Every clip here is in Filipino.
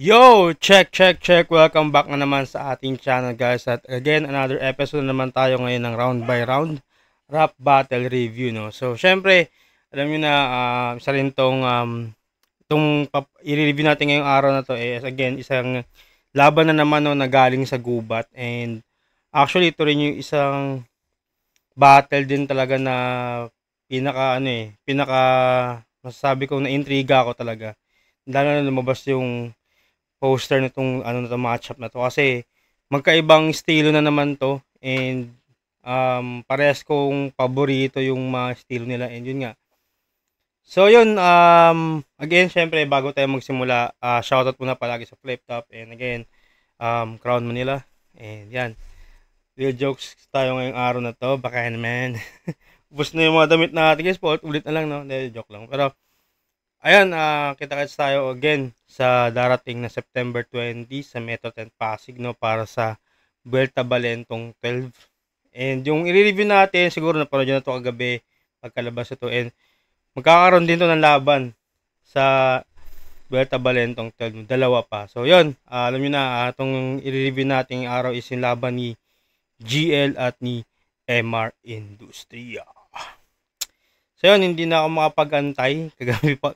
Yo! Check, check, check. Welcome back na naman sa ating channel, guys. At again, another episode naman tayo ngayon ng round by round rap battle review, no? So, syempre, alam nyo na, isa rin i-review natin ngayong araw na to is, again, isang laban na naman, no, na galing sa gubat. And, actually, ito rin yung isang battle din talaga na masasabi ko na intriga ako talaga. Lalo na lumabas yung poster nitong matchup na to kasi magkaibang estilo na naman to and parehas kong paborito yung mga estilo nila and yun nga. So yun, again syempre bago tayo magsimula, shoutout muna palagi sa Flip Top and again, Crown Manila and yan. Real jokes tayo ngayong araw na to, baka man. Ubus na yung mga damit natin guys po, ulit na lang no, joke lang. Pero ayan, kita-kits tayo again sa darating na September 20 sa Metro 10 Pasig, no, para sa Vuelta Balentong 12. And yung i-review natin, siguro napanood nyo na ito kagabi, pagkalabas ito. And magkakaroon din to ng laban sa Vuelta Balentong 12. Dalawa pa. So yun, alam nyo na, itong i-review natin araw is yung laban ni GL at ni MR Industria. So yun, hindi na ako makapag-antay.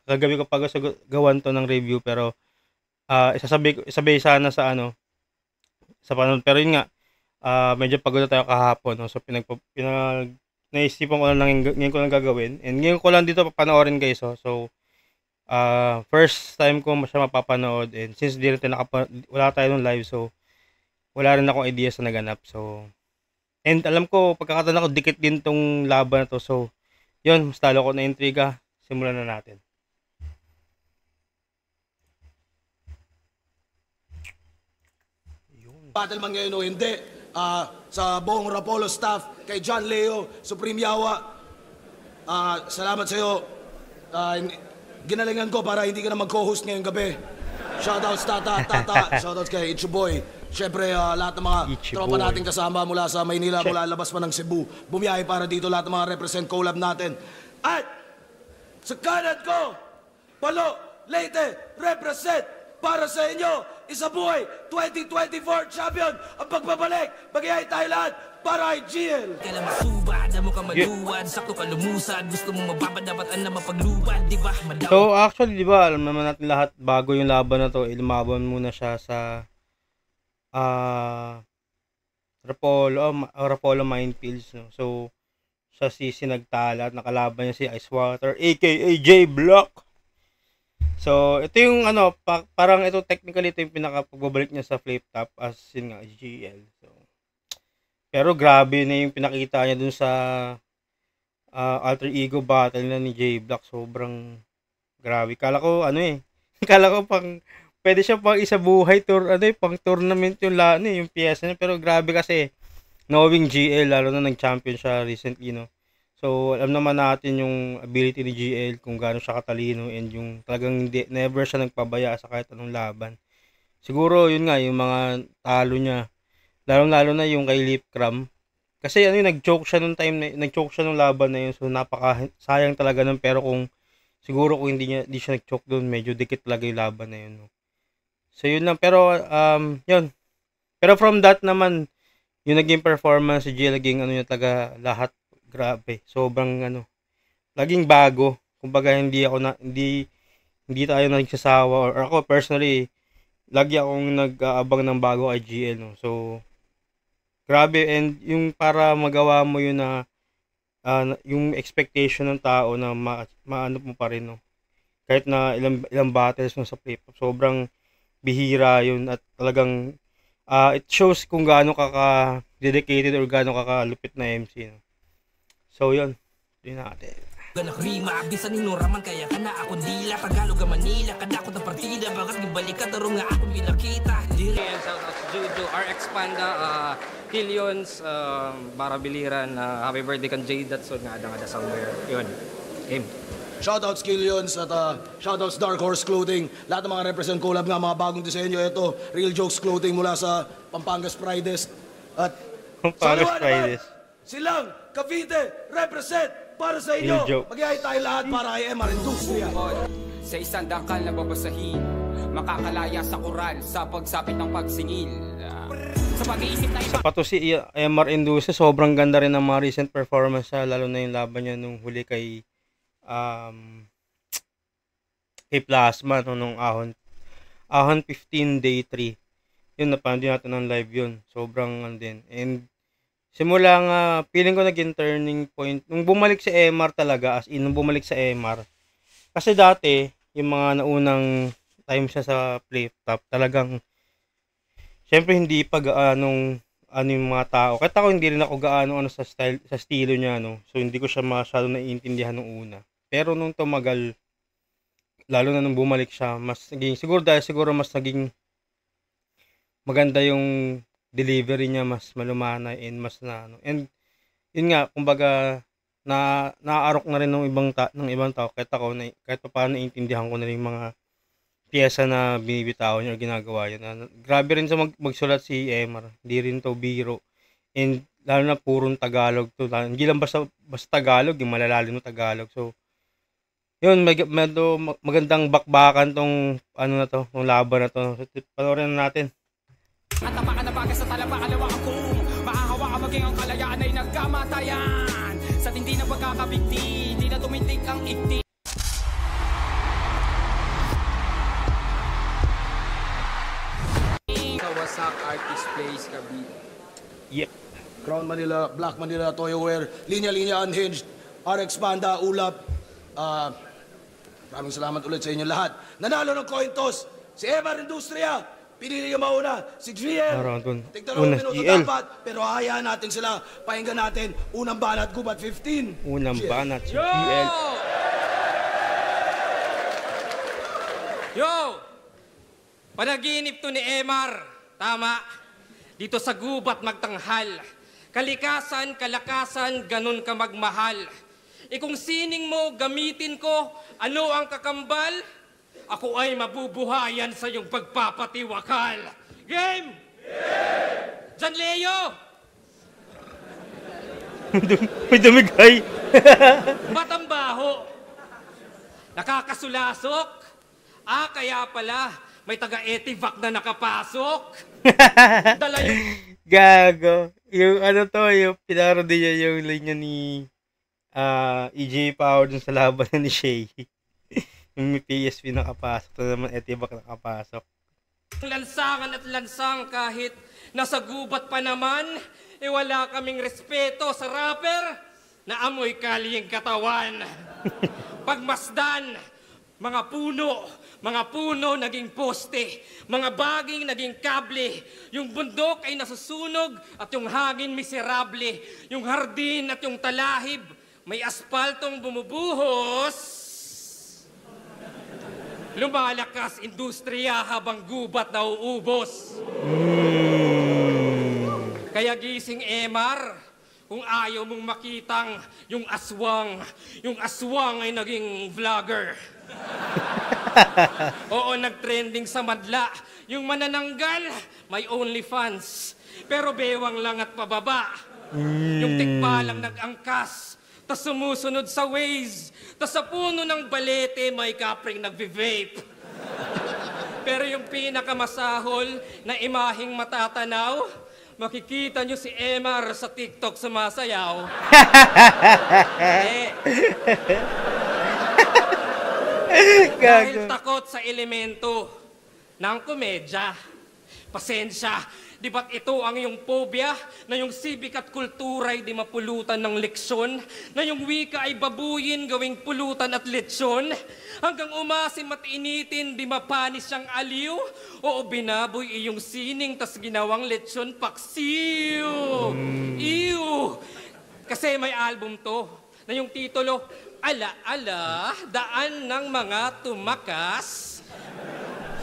Kagabi ko gawan to ng review pero isasabay sana sa sa panood. Pero yun nga, medyo pagod na tayo kahapon. No? So naisipan ko lang ngayon ko lang gagawin. And ngayon ko lang dito papanoorin guys. So first time ko siya mapapanood. And since wala tayo nung live, so wala rin akong idea sa naganap. So, and alam ko, pagkakataon ako, dikit din tong laban na to. So, yun, mas talo ko na intriga. Simulan na natin. Battle man ngayon o hindi, sa buong Rapolo staff, kay John Leo, Supreme Yawa, salamat sa iyo. Ginalingan ko para hindi ka na mag-co-host ngayong gabi. Shoutouts Tata, shoutouts kay Ichuboy. Siyempre, lahat ng mga tropa natin kasama mula sa Maynila, mula labas pa ng Cebu, bumiyahe para dito, lahat ng mga represent collab natin. At sa kanan ko, Palo, Leyte, represent para sa inyo, Isabuhay 2024 champion, ang pagbabalik, magyahay tayo lahat para kay GL. Kailan masubad, mo ka maluwad, sakto ka lumusad, gusto mong mababa, dapat na mapagluwad, di ba? So actually, di ba, alam naman natin lahat, bago yung laban na to, lumaban muna siya sa Rapolo Minefields, no? So siya si Sinagtala at nakalaban niya si Icewater aka J Block. So ito yung parang ito technically ito yung pinakapagbabalik niya sa Flip Top as yun nga GL. So pero grabe na yung pinakita niya dun sa alter ego battle na ni J Block. Sobrang grabe. Kala ko pwede siya pang isa buhay tour, pang tournament yung piyesa niya. Pero grabe kasi, knowing GL, lalo na nag-champion siya recently, no. So, alam naman natin yung ability ni GL, kung gaano siya katalino, and yung talagang never siya nagpabaya sa kahit anong laban. Siguro, yun nga, yung mga talo niya, lalo na yung kay Lip Cram. Kasi, nag-choke siya nung laban na yun, so napaka sayang talaga nun, pero siguro kung hindi siya nag-choke doon, medyo dikit talaga yung laban na yun, no. So yun lang, pero yun. Pero from that naman, yung naging performance si GL, naging talaga lahat grabe. Sobrang laging bago. Kumbaga hindi tayo nagsasawa, or ako personally, lagi akong nag-aabang ng bago kay GL, no. So grabe, and yung para magawa mo yun na yung expectation ng tao na maano mo pa rin, no. Kahit na ilang battles mo sa Flip Top, sobrang bihira yun at talagang it shows kung gaano ka-dedicated or gaano ka-kalupit na MC, no? So yun, yun natin. Ganak rima, bisan inuraman kaya ka na akong dila, Tagalog ka Manila, kadakot ng partida, bakat gibalik ka, taro nga akong binakita. And shout out to Judo, RX Panda, Killions, Barabiliran, happy birthday kan Jade, that's all nga somewhere. Yun, game. Shoutouts Killions at shoutouts Dark Horse Clothing. Lahat ng mga represent collab nga, mga bagong disenyo. Ito, Real Jokes Clothing mula sa Pampangas Fridays. At Pampangas Fridays. Silang Cavite represent para sa inyo. Magyahay tayo lahat para kay MR Industria. Sa isang dakal na babasahin, makakalaya sa koral sa pagsapit ng pagsingil. Sa pag-iisip na iba. Sa pato si MR Induce, sobrang ganda rin ng mga recent performance siya, lalo na yung laban niya nung huli kay Plasma no, nung Ahon 15 day 3. Yun, napanood natin ng live yun. Sobrang din. And simula nga, feeling ko naging turning point nung bumalik si MR talaga, as in, nung bumalik sa MR. Kasi dati, yung mga naunang time siya sa flip top, talagang syempre hindi pa gaanong ano yung mga tao. Kahit ako hindi rin ako gaano ano sa style, sa estilo niya, no. So hindi ko siya masyado naiintindihan nung una. Pero nung tumagal, lalo na nung bumalik siya, mas naging siguro mas naging maganda yung delivery niya, mas malumanay and mas na ano. And yun nga, kumbaga naaarok na rin ng ibang tao kahit ako kahit paano naiintindihan ko na rin yung mga piyesa na binibitawan niya o ginagawa niya. Grabe rin sa magsulat si Emar. Hindi rin to biro. And lalo na purong Tagalog to. Hindi lang basta Tagalog, yung malalalim na Tagalog. So, yun, medyo magandang bakbakan tong ano na to, tong laban na to. So, panoorin na natin. At tapakan na bagay sa talaba, kalawa akong mahahawa ka maging ang kalayaan ay nagkamatayan. Sa tindi ng pagkakabigti, di na tumindig ang ikti. Kawasak Artist Place, Cavite. Yep. Crown Manila, Black Manila, Toyoware, Linya Unhinged, RX Panda, Ulap. Maraming salamat ulit sa inyo lahat. Nanalo ng coin toss, si Emar Industria. Pinili yung mauna, si GL. Tigdalawang minuto dapat, pero hayaan natin sila. Pakinggan natin, unang banat, gubat 15. Unang GL. banat, si GL. Yo! Panaginip to ni Emar. Tama. Dito sa gubat magtanghal. Kalikasan, kalakasan, ganun ka magmahal. Kung sining mo gamitin ko, ano ang kakambal? Ako ay mabubuhayan sa iyong pagpapatiwakal. Game! Jan Leo! May dumigay. Matambaho. Nakakasulasok. Kaya pala, may taga-etivac na nakapasok. Dala yung... Gago. Yung ano to, yung pinarody niya yung line niya ni EJ Power dun sa laban ni Shay. Yung may PSP nakapasok. Ito naman etivac nakapasok. Lansangan at lansang kahit nasa gubat pa naman, wala kaming respeto sa rapper na amoy kalyeng katawan. Pagmasdan, mga puno naging poste, mga baging naging kable, yung bundok ay nasusunog at yung hangin miserable, yung hardin at yung talahib, may aspaltong bumubuhos. Lumalakas industriya habang gubat na uubos. Kaya gising Emar, kung ayaw mong makitang yung aswang ay naging vlogger. Oo, nag-trending sa madla. Yung manananggal, may OnlyFans. Pero bewang lang at pababa. Yung tikbalang nag-angkas, tas sumusunod sa Waze, tas sa puno ng balete may kapring nagve-vape. Pero yung pinakamasahol na imaheng matatanaw, makikita nyo si Emar sa TikTok sumasayaw. Dahil takot sa elemento ng komedya. Pasensya, di ba't ito ang iyong phobia na yung civic at kultura ay di mapulutan ng leksyon, na yung wika ay babuyin gawing pulutan at lechon, hanggang umasim at initin di mapanis siyang aliw, o binaboy iyong sining tas ginawang lechon paksiw. Ew! Kasi may album to na yung titulo, Ala-ala, daan ng mga tumakas,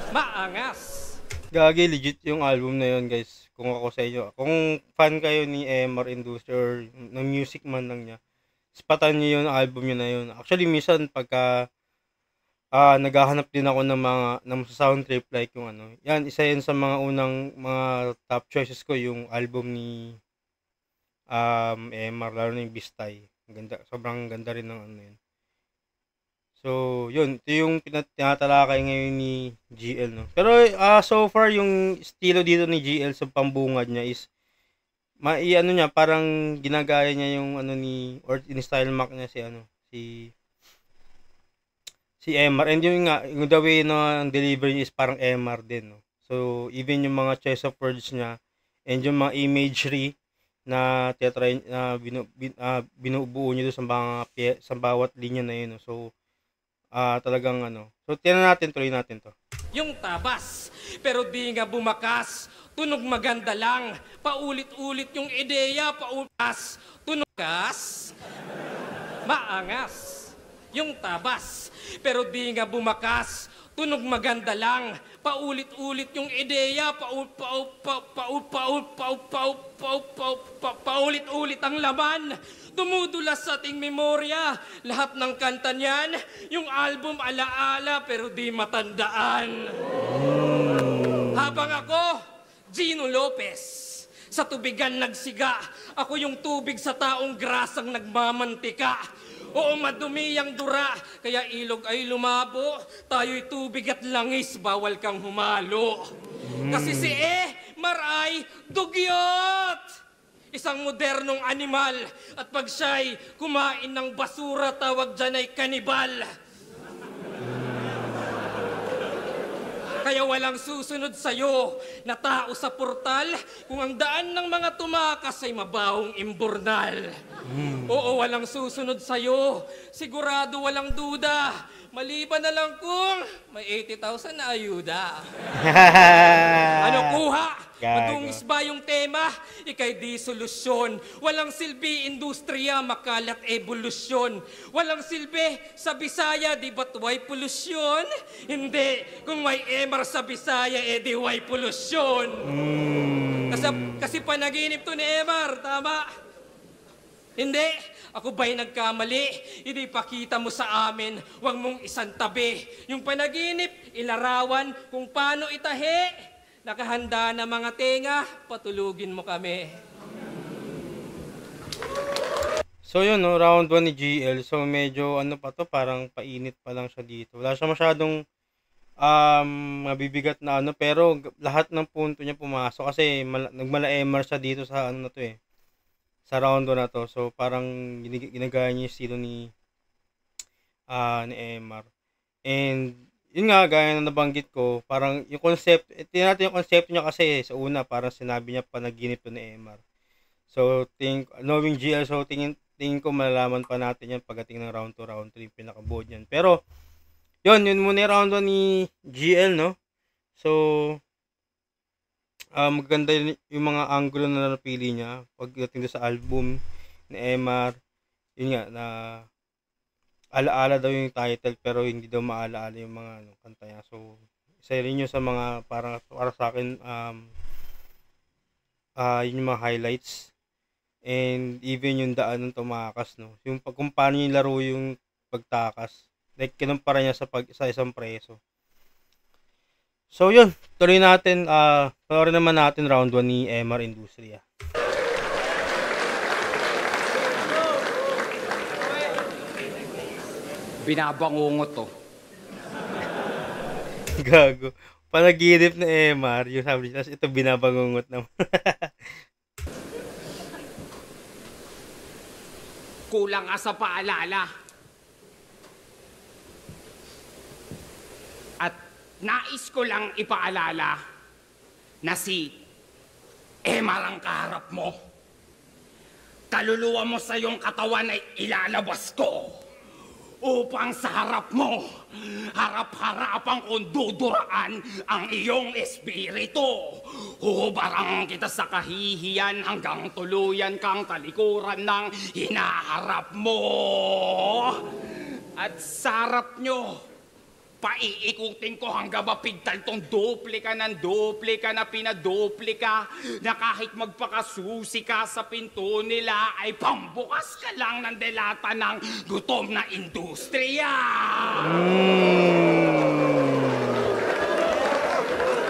maangas. Gagi, legit yung album na yun, guys. Kung ako sa inyo, kung fan kayo ni MR Industry or ng music man lang niya, spatan niyo yung album niya na yun. Actually, minsan pagka naghahanap din ako ng sound trip, like yung ano, yan, isa yan sa mga unang mga top choices ko, yung album ni MR, lalo na yung Bistay. Ganda, sobrang ganda rin ng ano yun. So, yun. Ito yung tinatalakay ngayon ni GL, no? Pero, so far, yung estilo dito ni GL sa pambungad niya is, ano niya, parang ginagaya niya yung, ano ni, or in-style mark niya si MR. And yung nga, yung the way na delivery niya is parang MR din, no? So, even yung mga choice of words niya, and yung mga imagery na tiyatry, na binubuo niya doon sa bawat linya na yun, no? So, talagang ano. So, tuloy natin to. Yung tabas, pero di nga bumakas. Tunog maganda lang. Paulit-ulit yung ideya, paulas. Tunugas, maangas. Yung tabas, pero di nga bumakas. Tunog maganda lang. Paulit-ulit yung ideya, paulit-ulit ang laman. Dumudulas sa ating memorya. Lahat ng kanta niyan, yung album alaala pero di matandaan. Habang ako, Gino Lopez, sa tubigan nagsiga. Ako yung tubig sa taong grasang nagmamantika. Oo, madumi ang dura, kaya ilog ay lumabo. Tayo'y tubig at langis, bawal kang humalo. Kasi si Maray dugyot! Isang modernong animal, at pag siya'y kumain ng basura, tawag dyan ay kanibal. Kaya walang susunod sa'yo na tao sa portal kung ang daan ng mga tumakas ay mabawong imburnal. Oo, walang susunod sa'yo. Sigurado walang duda. Maliban na lang kung may 80,000 na ayuda. Ano kuha? Madungis ba yung tema? Ika'y di solusyon. Walang silbi industriya, makalat evolusyon. Walang silbi sa Bisaya, di ba't way polusyon? Hindi, kung may MR sa Bisaya, di way polusyon. Kasi panaginip to ni MR, tama? Hindi, ako ba'y nagkamali? Hindi pakita mo sa amin, huwag mong isang tabi. Yung panaginip, ilarawan kung paano itahi. Nakahanda na mga tenga, patulugin mo kami. So yun, no, round 1 ni GL. So medyo ano pa to, parang painit pa lang siya dito. Wala siya masyadong mabibigat na ano, pero lahat ng punto niya pumasok kasi nagmala-MR siya dito sa ano na to sa round 1 na to. So parang ginagaya niya yung estilo ni MR. And yun nga, gaya na nabanggit ko, parang yung concept, tingnan natin yung concept niya kasi sa una, parang sinabi niya panaginip to ni MR. So, knowing GL, so tingin ko malalaman pa natin yan pagdating ng round 2, round 3, pinakabuod yan. Pero, yun muna yung round 1 ni GL, no? So, maganda yung mga angulo na napili niya pagdating sa album ni MR. Yun nga, na alaala daw yung title pero hindi daw maalaala yung mga kanta niya. So, isa rin yun sa mga para sa akin yun yung mga highlights. And even yung daan ng tumakas, no? Yung kung paano yung laro yung pagtakas. Like, kinumpara niya sa isang preso. So, yun. Tuloy natin. Panoorin naman natin round 1 ni MR Industria. Binabangungot to. Gago. Panaginip na MR. Yung sabi niya, ito binabangungot naman. Kulang ka sa paalala. At nais ko lang ipaalala na si Emma ang kaharap mo. Kaluluwa mo sa iyong katawan ay ilalabas ko. Upang sa harap mo, harap-harapan kong duduraan ang iyong espiritu. Huhubarang kita sa kahihiyan hanggang tuluyan kang talikuran ng hinaharap mo. At sa harap nyo, paiikutin ko hanggang mapigtal tong duplika ng duplika na pinaduplika na kahit magpakasusi ka sa pinto nila ay pambukas ka lang ng delata ng gutom na industriya.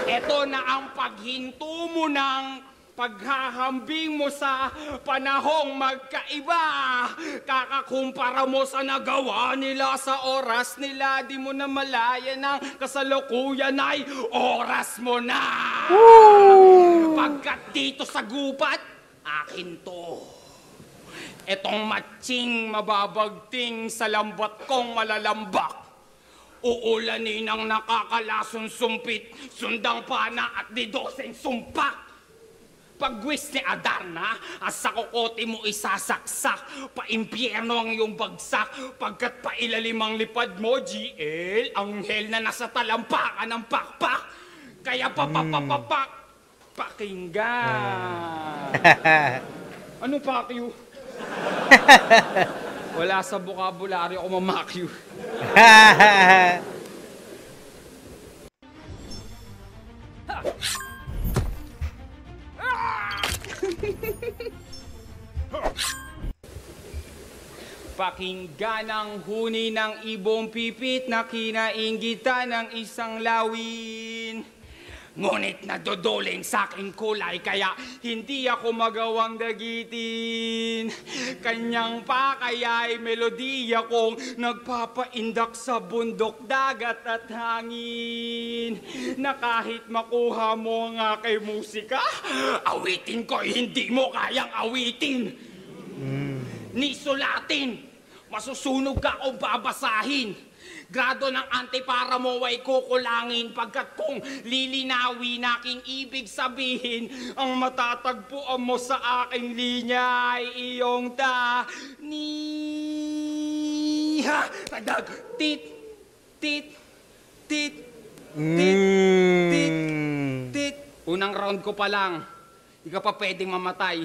Ito na ang paghinto mo ng paghahambing mo sa panahong magkaiba. Kakakumpara mo sa nagawa nila sa oras nila. Di mo na malaya ng kasalukuyan ay oras mo na. Pagkat dito sa gubat, akin to. Etong matching mababagting sa lambat kong malalambak. Uulanin ang nakakalason sumpit, sundang pana at didoseng sumpak. Pagwis ni Adarna, sa kokote mo isasaksak, paimpyerno ang iyong bagsak, pagkat pailalim ang lipad mo, GL, anghel na nasa talampakan ng pakpak. Kaya papapapapak, pakinggan. Ano pakyo? Wala sa bukabularyo ko mamakyo. Pakinggan ang huni ng ibong pipit na kinainggitan ng isang lawin. Ngunit nadodoling sa aking kulay kaya hindi ako magawang dagitin. Kanyang pakaya'y melodiya kong nagpapaindak sa bundok, dagat at hangin. Na kahit makuha mo ang aking musika, awitin ko hindi mo kayang awitin. Ni sulatin, masusunog ka o babasahin. Grado ng antipara mo ay kukulangin, pagkat kung lilinawin aking ibig sabihin, ang matatagpuan mo sa aking linya ay iyong niha. Tadag, tit, tit, tit, tit, tit, tit. Unang round ko pa lang, di ka pa pwedeng mamatay.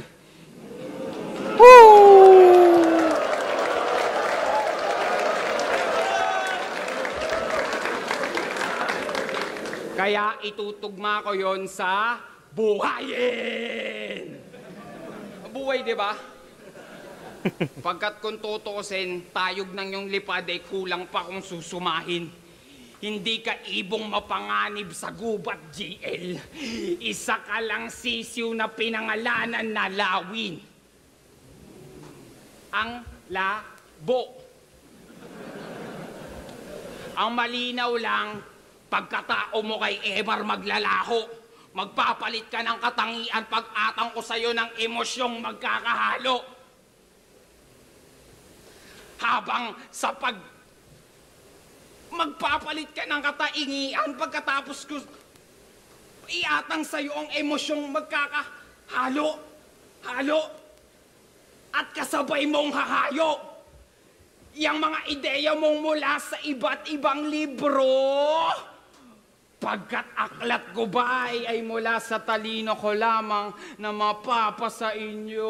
Kaya itutugma ko yon sa buhayin. Buhay, di ba? Pagkat kung tutusin, tayog ng yung lipad ay kulang pa kung susumahin. Hindi ka ibong mapanganib sa gubat, GL. Isa ka lang sisiw na pinangalanan na lawin. Ang labo. Ang malinaw lang, pagkatao mo kay Emar maglalaho, magpapalit ka ng katangian pag-atang ko sa'yo ng emosyong magkakahalo. Habang sa magpapalit ka ng kataingian pagkatapos ko iatang sa'yo ang emosyong magkakahalo. Halo. At kasabay mong hahayo. Yang mga ideya mong mula sa iba't ibang libro. Pagkat aklat ko ba ay mula sa talino ko lamang na mapapasa inyo.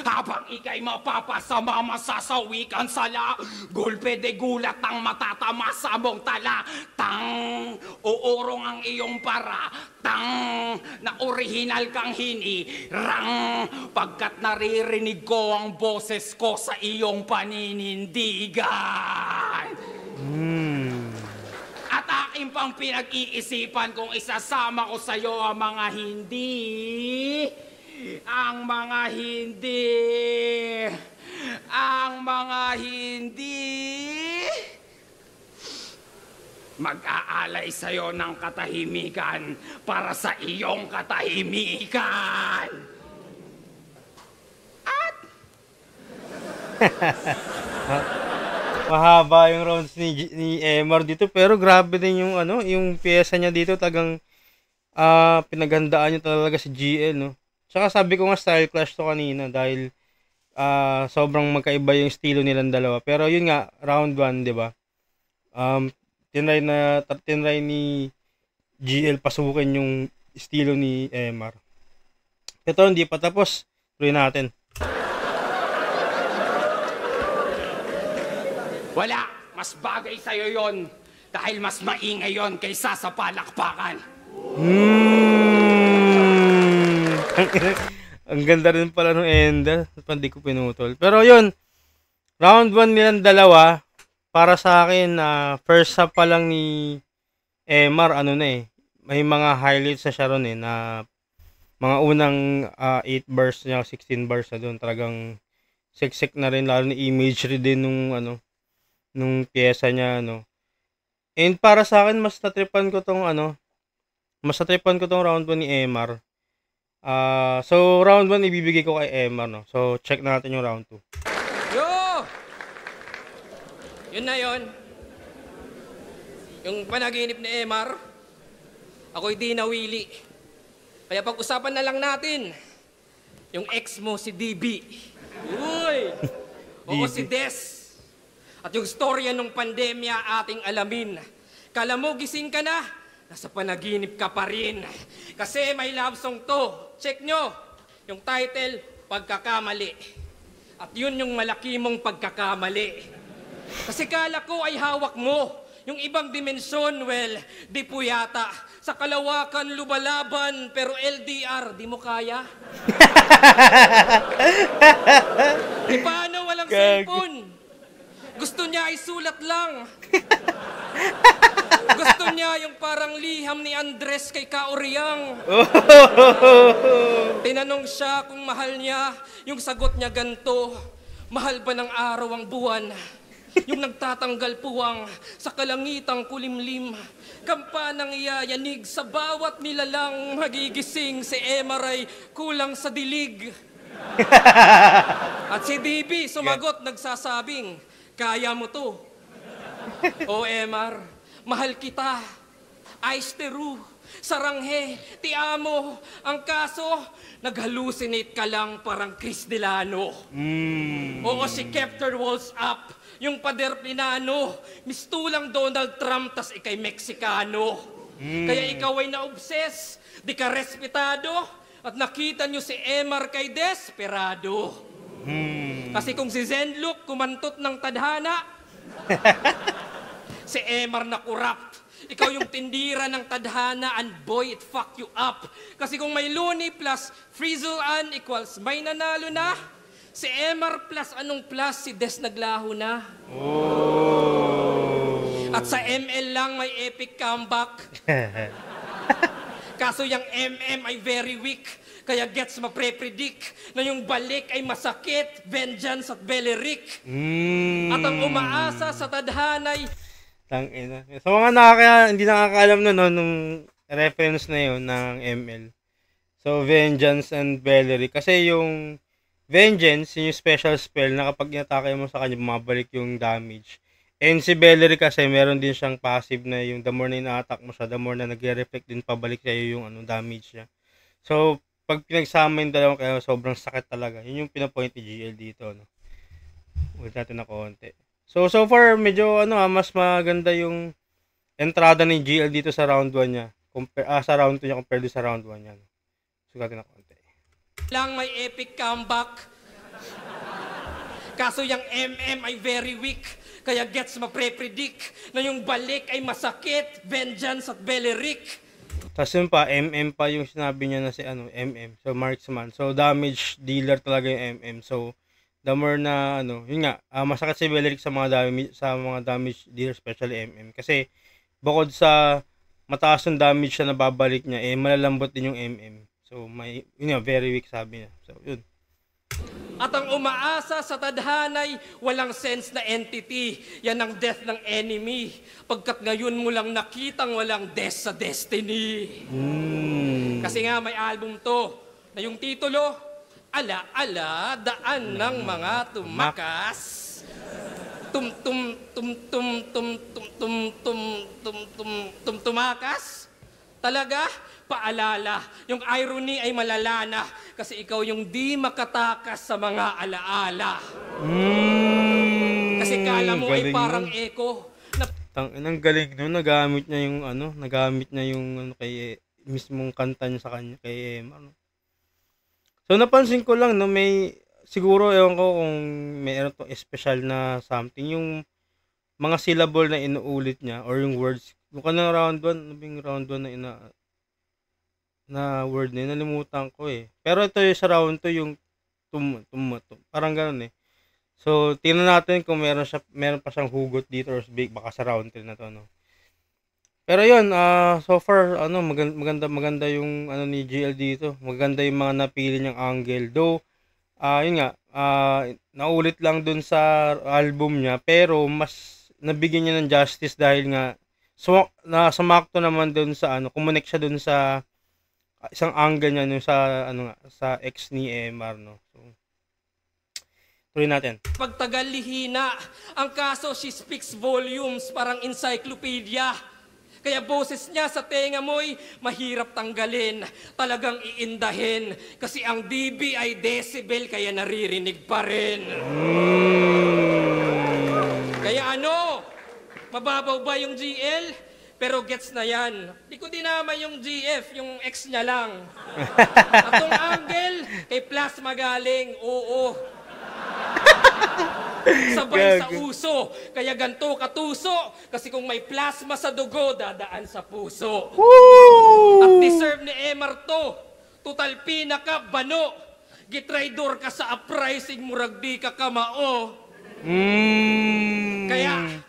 Habang ikay mapapasama, masasawikan sala, gulpe de gulat ang matatama sa mong tala. Tang, uurong ang iyong para. Tang, na orihinal kang hinirang. Pagkat naririnig ko ang boses ko sa iyong paninindigan. At aking pang pinag-iisipan kung isasama ko sa'yo ang mga hindi. Ang mga hindi. Ang mga hindi. Mag-aalay sa'yo ng katahimikan para sa iyong katahimikan. At... Mahaba yung rounds ni Emar dito, pero grabe din yung yung piyesa niya dito, tagang pinaghandaan niya talaga si GL, no. Tsaka sabi ko nga style clash to kanina dahil sobrang magkaiba yung estilo nilang dalawa. Pero yun nga, round 1, 'di ba? Tinry ni GL pasukin yung estilo ni Emar. Ito hindi pa tapos, tuloy natin. Wala, mas bagay sa'yo yon dahil mas maingay yon kaysa sa palakpakan. Ang ganda rin pala nung ender, hindi ko pinutol. Pero yun, round 1 nilang dalawa, para sa akin, first half pa lang ni Emar, may mga highlights na siya ron na mga unang 8 bars niya, 16 bars na doon, talagang siksik na rin, lalo na imagery din nung pyesa niya, ano. And para sa akin, mas natripan ko tong round 1 ni MR. So round 1 ibibigay ko kay MR, no. So check na natin yung round 2. Yo! Yun na yun. Yung panaginip ni MR, ako'y di nawili. Kaya pag-usapan na lang natin, yung ex mo si DB. Uy! Oo, si Des. At yung storya nung pandemya ating alamin. Kala mo gising ka na, nasa panaginip ka pa rin. Kasi may love song to. Check nyo. Yung title, Pagkakamali. At yun yung malaki mong pagkakamali. Kasi kala ko ay hawak mo. Yung ibang dimensyon, well, di po yata. Sa kalawakan, lumalaban, pero LDR, di mo kaya? Di paano walang cellphone? Gusto niya ay sulat lang. Gusto niya yung parang liham ni Andres kay Kaoriang. Tinanong siya kung mahal niya, yung sagot niya ganto, mahal ba ng araw ang buwan? Yung nagtatanggal puwang sa kalangitang kulimlim, kampanang iyayanig sa bawat nilalang magigising si Emaray kulang sa dilig. At si DB sumagot nagsasabing, kaya mo to. O Emar, mahal kita. Ice teru, saranghe, ti amo. Ang kaso, nag-hallucinate ka lang parang Chris Delano. Oo, si Kepter Walls Up, yung pader Pinano, mistulang Donald Trump, tas ikay Meksikano. Kaya ikaw ay na-obsess, di ka respetado, at nakita nyo si Emar kay Desperado. Kasi kung si Zenlook kumantot ng tadhana, si Emar na corrupt. Ikaw yung tindira ng tadhana and boy, it fuck you up. Kasi kung may Looney plus Frizzle-an equals may nanalo na, si Emar plus anong plus, si Des naglaho na. At sa ML lang may epic comeback. Kaso yung MM ay very weak. Kaya gets mapre-predict na yung balik ay masakit, vengeance at belerik. At ang umaasa sa tadhanay. Tangina. Sa mga hindi nakakaalam na nung reference na yun ng ML. So, vengeance and belerik. Kasi yung vengeance, yung special spell na kapag inatake mo sa kanya, bumabalik yung damage. And si belerik kasi, meron din siyang passive na yung the more na ina-attack mo siya, the more na nagre-reflect din pabalik sa'yo yung damage niya. So, pag pinagsama yung dalawang kaya sobrang sakit talaga. Yun yung pinapoint ni GL dito, no. Ulit natin na konti. So far medyo mas maganda yung entrada ni GL dito sa round 1 niya. Sa round 2 niya compared sa round 1 niya. Sugatin na konti. Lang may epic comeback. Kaso yung MM ay very weak. Kaya gets mapre-predict na yung balik ay masakit, vengeance at belerik. Tapos yun pa, MM pa yung sinabi niya na si MM. So, marksman. So, damage dealer talaga yung MM. So, the more na, yun nga, masakit si Belerik sa mga damage dealer, especially MM. Kasi, bukod sa mataas yung damage siya na babalik niya, malalambot din yung MM. So, yun nga, very weak sabi niya. So, yun. At ang umaasa sa tadhanay, walang sense na entity. Yan ang death ng enemy. Pagkat ngayon mo lang nakitang walang death sa destiny. Kasi nga may album to, na yung titulo, Ala, ala, daan ng mga tumakas. Tumakas? Talaga? Paalala, yung irony ay malalana kasi ikaw yung di makatakas sa mga alaala. Kasi kala mo ay parang echo. Ang galing nun, nagamit niya yung kay mismong kanta niya sa kanya, kay Emma. So napansin ko lang may siguro ewan ko kung may tong special na something yung mga syllable na inuulit niya or yung words. Yung kanang round 1, round 1 na word na nalimutan ko eh. Pero ito yung sa round 2 yung parang ganoon eh. So tingnan natin kung meron pa siyang hugot dito or baka sa round 3 na to, no. Pero yun, so far, maganda yung ni GL dito. Maganda yung mga napili niyang angle. Though, yun nga, naulit lang dun sa album niya. Pero, mas nabigyan niya ng justice dahil nga, sumakto naman dun sa, kumonek siya dun sa isang angle niya, sa ex ni MR, no? So, tuloy natin. Pagtagal lihina, ang kaso she speaks volumes, parang encyclopedia. Kaya boses niya sa tenga mo'y mahirap tanggalin, talagang iindahin. Kasi ang dB ay decibel, kaya naririnig pa rin. Kaya mababaw ba yung GL? Pero gets na yan. Di ko dinama yung GF, yung ex niya lang. At yung angle, kay Plasma galing, oo. Sabay sa uso, kaya ganto katuso. Kasi kung may plasma sa dugo, dadaan sa puso. Woo! At deserve ni Emar to. Total pinaka bano. Gitraidor ka sa uprising, murag di ka kamao. Kaya,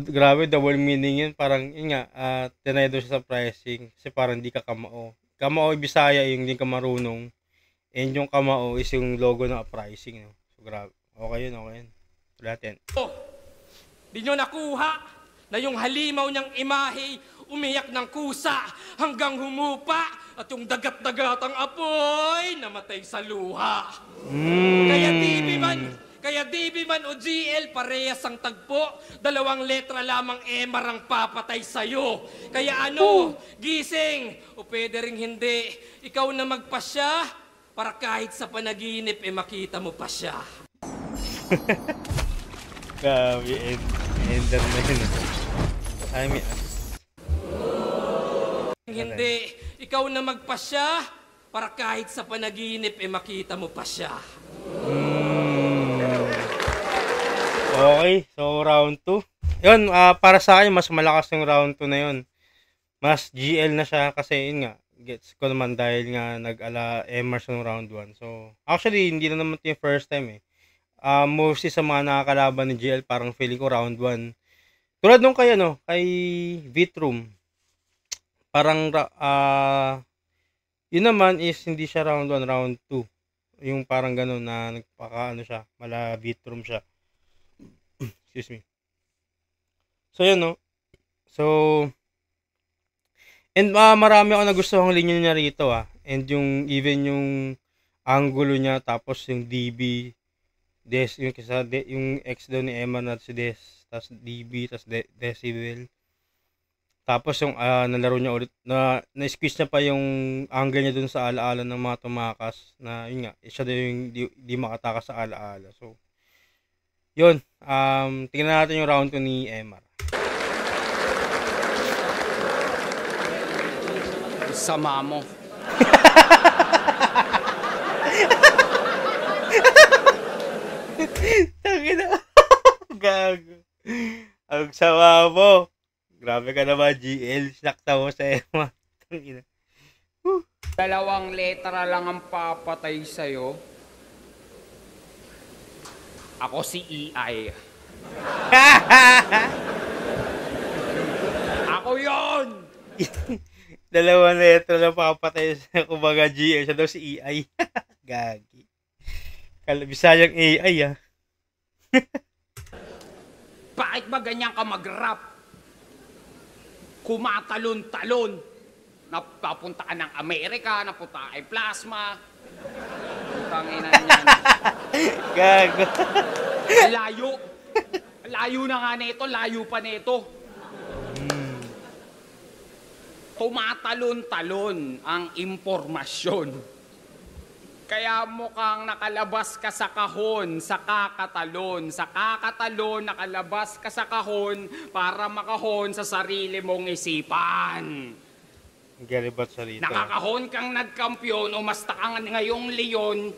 grabe, double meaning yun. Parang, yun nga, tinaydor siya sa pricing. Kasi parang di ka kamao. Kamao, Bisaya, yung di ka marunong. And yung kamao is yung logo ng uprising. No? So, grabe. Okay yun. Latin. Di nyo nakuha na yung halimaw niyang imahe umiyak ng kusa hanggang humupa at yung dagat-dagatang apoy namatay sa luha. Kaya DB man o GL, parehas ang tagpo. 2 letra lamang Emar ang papatay sa'yo. Kaya gising o pwede ring hindi. Ikaw na magpasya para kahit sa panaginip makita mo pa siya. Grabe, ender na yun. Hindi, ikaw na magpasya para kahit sa panaginip makita mo pa siya. Okay, so round 2. Yun, para sa akin, mas malakas yung round 2 na yun. Mas GL na siya kasi yun nga, gets ko naman dahil nga nag-ala Emerson round 1. So, actually, hindi na naman ito yung first time eh. Mostly sa mga nakakalaban ni GL, parang feeling ko round 1. Tulad nung kay Vitroom. Parang, yun naman is hindi siya round 1, round 2. Yung parang gano'n na siya, mala Vitroom siya. Excuse me. So, yun, no? So, and marami ako nagustuhang linya niya rito, And even yung angulo niya, tapos yung DB, Des, yung ex daw ni Emma na si Des, tapos DB, tapos Decibel. Tapos yung nalaro niya ulit, na-squeeze niya pa yung angle niya dun sa alaala ng mga tumakas, na yun nga, siya daw yung di makatakas sa alaala. So, yun, tingnan natin yung round 2 ni Emar. Sama mo. Tangina. Gago. Ang sama mo. Grabe ka naman, GL. Sinakta mo sa Emma. Tangina. 2 letra lang ang papatay sa'yo. Ako si EI. Ako yon. 2 letra lang papatay sa'yo. Kumbaga GL. Siya daw si EI. Gagi. Bisayang AI, Bakit ba ganyan ka mag-rap? Kumatalon-talon. Napapunta ka ng Amerika, napunta ka kay Plasma. Putang ina niyan. Gago. Layo. Layo na nga nito, layo pa nito. Tumatalon-talon ang impormasyon. Kaya mukhang nakalabas ka sa kahon, sa kakatalon. Sa kakatalon, nakalabas ka sa kahon para makahon sa sarili mong isipan. Galibat salita. Nakakahon kang nagkampyon o mas takangan ngayong leon.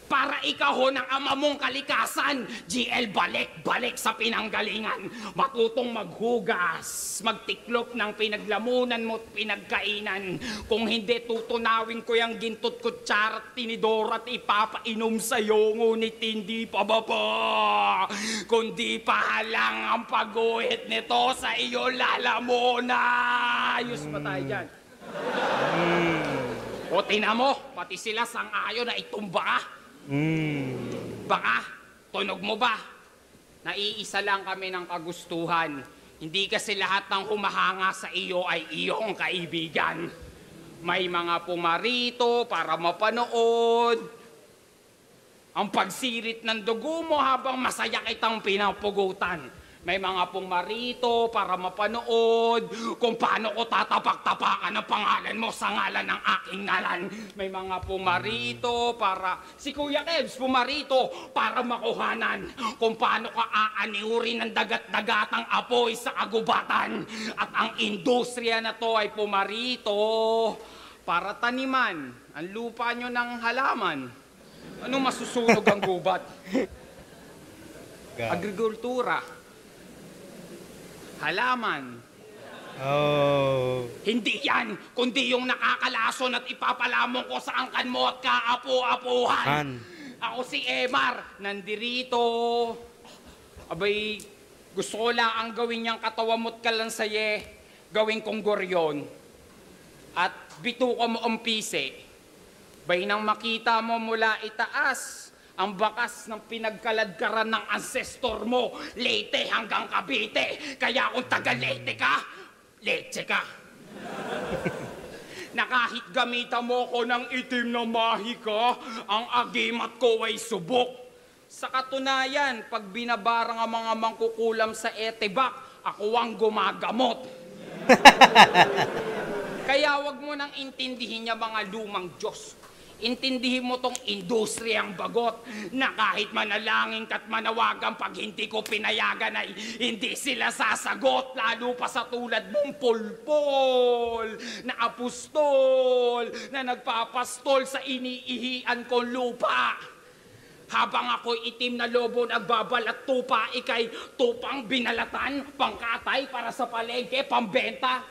para ikaw ng ama mong kalikasan. GL, balik sa pinanggalingan. Matutong maghugas, magtiklop ng pinaglamunan mo at pinagkainan. Kung hindi, tutunawin ko yung gintot, kutsara at tinidor at ipapainom sa'yo. Ngunit hindi pa baba, kundi pa lang ang pag-uwit nito sa iyo lalamona. Ayos pa tayo dyan. O tina mo, pati sila sang-ayon na itumba ka. Baka, tunog mo ba? Naiisa lang kami ng kagustuhan. Hindi kasi lahat ng humahanga sa iyo ay iyong kaibigan. May mga pumarito para mapanood ang pagsirit ng dugo mo habang masaya kitang pinapugutan. May mga pumarito para mapanood kung paano ko tatapak-tapakan ang pangalan mo sa ngalan ng aking ngalan. May mga pumarito para, si Kuya Kebs pumarito para makuhanan kung paano ka aaniurin ng dagat-dagatang apoy sa kagubatan. At ang industriya na to ay pumarito para taniman ang lupa nyo ng halaman. Anong masusunog ang gubat? Agrikultura. Halaman. Oh. Hindi yan, kundi yung nakakalason at ipapalamon ko sa angkan mo at kaapo-apuhan. Ako si Emar, nandirito. Abay, gusto ko lang ang gawin niyang katawan mo't kalansaye, gawin kong goryon. At bituko mo ang pise. Bay nang makita mo mula itaas, ang bakas ng pinagkaladkaran ng ancestor mo, Leyte hanggang Cavite. Kaya kung taga-Leyte ka, leche ka. Na kahit gamitan mo ko ng itim na mahika, ang agimat ko ay subok. Sa katunayan, pag binabarang ang mga mangkukulam sa etebak, ako ang gumagamot. Kaya wag mo nang intindihin niya mga lumang Diyos. Intindihin mo tong industriyang bagot na kahit manalangin ka't manawagan pag hindi ko pinayagan ay hindi sila sasagot, lalo pa sa tulad mong pulpol na apostol na nagpapastol sa iniihian kong lupa. Habang ako'y itim na lobo nagbabalat tupa, ikay tupang binalatan, pangkatay para sa palengke, pambenta.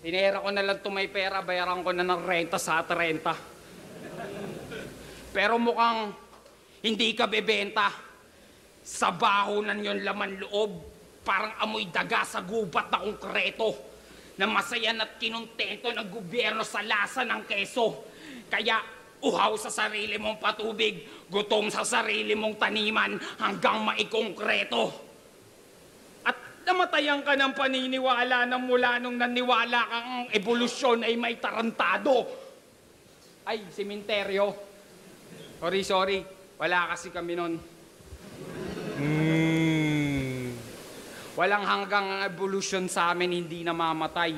Tinera ko na lang may pera, bayaran ko na ng renta sa 30. Pero mukhang hindi ka bebenta. Sa bahonan yon laman loob, parang amoy daga sa gubat na konkreto, na masayan at kinuntento ng gobyerno sa lasa ng keso. Kaya uhaw sa sarili mong patubig, gutom sa sarili mong taniman hanggang maikongkreto. At namatayan ka ng paniniwala na mula nung naniwala kang evolusyon ay may tarantado. Ay, sementeryo. Sorry. Wala kasi kami nun. Walang hanggang evolution sa amin, hindi namamatay.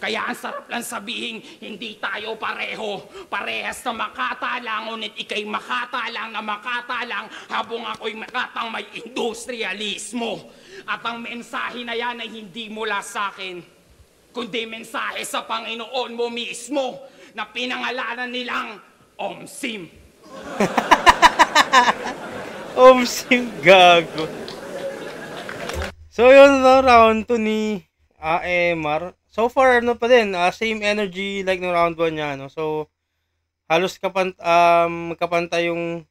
Kaya ang sarap lang sabihin, hindi tayo pareho. Parehas na makatalang, ngunit ikay makatalang na makatalang habang ako'y makatang may industrialismo. At ang mensahe na yan ay hindi mula sa akin, kundi mensahe sa Panginoon mo mismo na pinangalanan nilang Omsim. Omsim, gago. So yun no, round 2 ni Emar. So far ano pa din, same energy like no round 1 niya, no. So halos kapantay yung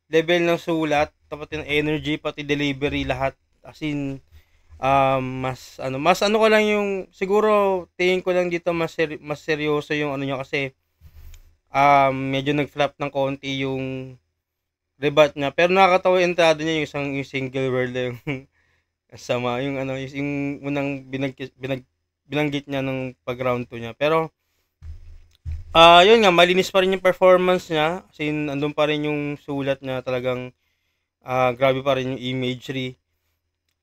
level ng sulat, tapos yung energy pati delivery lahat. As in mas ano ko lang yung siguro tingin ko lang dito mas seryoso yung ano niya kasi medyo nag-flap ng konti yung rebut niya. Pero nakakatawa yung entrada niya yung single word yung sama yung yung unang binanggit niya ng pag round 2 niya. Pero yun nga, malinis pa rin yung performance niya. As in, andun pa rin yung sulat niya, talagang grabe pa rin yung imagery.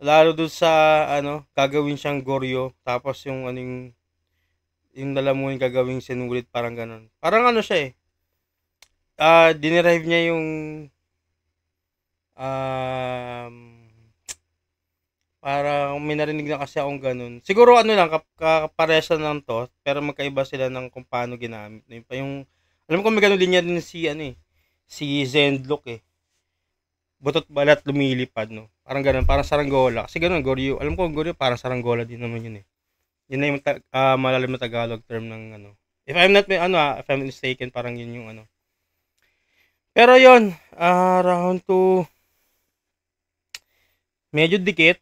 Lalo doon sa gagawin siyang goryo, tapos yung yung lalamunin gagawing sinulit, parang ganun. Parang siya dinerive niya yung parang may narinig na kasi akong ganun. Siguro lang, kaparesa lang to, pero magkaiba sila ng kung paano ginamit. Yung Alam ko may ganun din yan si, si Zenlook eh. Butot balat lumilipad, no? Parang ganun, parang saranggola. Kasi ganun, Goryo. Alam ko, Goryo, parang saranggola din naman yun eh. Yun na yung malalim na Tagalog term ng If I'm not, if I'm mistaken, parang yun yung Pero yun, round 2, medyo dikit.